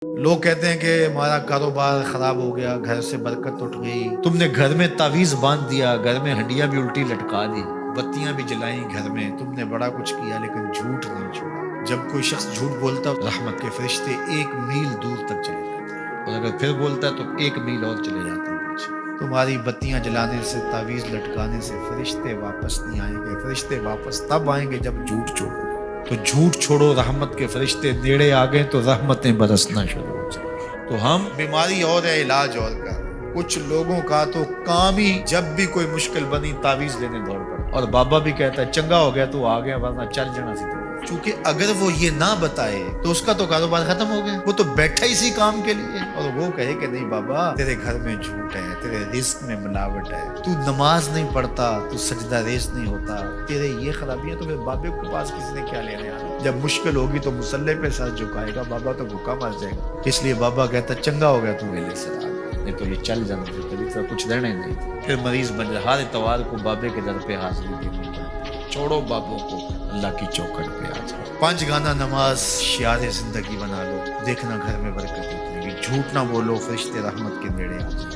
لوگ کہتے ہیں کہ ہمارا کاروبار خراب ہو گیا، گھر سے برکت اٹھ گئی، تم نے گھر میں تعویذ باندھ دیا، گھر میں ہنڈیاں بھی الٹی لٹکا دی، بتیاں بھی جلائیں گھر میں، تم نے بڑا کچھ کیا لیکن جھوٹ نہیں چھوڑا۔ جب کوئی شخص جھوٹ بولتا ہے رحمت کے فرشتے 1 میل دور تک چلے جاتے ہیں، اور اگر پھر بولتا ہے تو 1 میل اور چلے جاتے ہیں پیچھے۔ تمہاری بتیاں جلانے سے، تعویذ لٹکانے سے فرشتے واپس نہیں آئیں گے۔ فرشتے واپس تب آئیں گے جب جھوٹ چھوڑو گے۔ تو جھوٹ چھوڑو، رحمت کے فرشتے نیڑے آ گئے تو رحمتیں برسنا شروع ہو جائیں۔ تو ہم بیماری اور ہے، علاج اور کا۔ کچھ لوگوں کا تو کام ہی جب بھی کوئی مشکل بنی تعویذ لینے دوڑ پڑے، اور بابا بھی کہتا ہے چنگا ہو گیا تو آ گیا، ورنہ چل جانا سی۔ چونکہ اگر وہ یہ نہ بتائے تو اس کا تو کاروبار ختم ہو گیا، وہ تو بیٹھا اسی کام کے لیے، اور وہ کہے کہ نہیں بابا تیرے گھر میں جھوٹ ہے، تیرے رزق میں ملاوٹ ہے، تو نماز نہیں پڑھتا، تو سجدہ ریز نہیں ہوتا، تیرے یہ خرابیاں، تو پھر بابے کے پاس کسی نے کیا لینے آنا؟ جب مشکل ہوگی تو مسلح پہ سر جھکائے گا، بابا تو بھوکا مر جائے گا۔ اس لیے بابا کہتا چنگا ہو گیا تو ویلے سے آ گیا، نہیں تو یہ چل جانا تھا، تیری طرح کچھ رہنے نہیں تھا۔ پھر مریض بن جائے، ہر اتوار کو بابے کے در پہ حاضری دینی پڑتی ہے۔ چھوڑو بابوں کو، اللہ کی چوکھٹ پہ آ جاؤ۔ 5 گانا نماز شعار زندگی بنا لو، دیکھنا گھر میں برکت اترے گی۔ جھوٹ نہ بولو، فرشتے رحمت کے نیڑے آ جائیں۔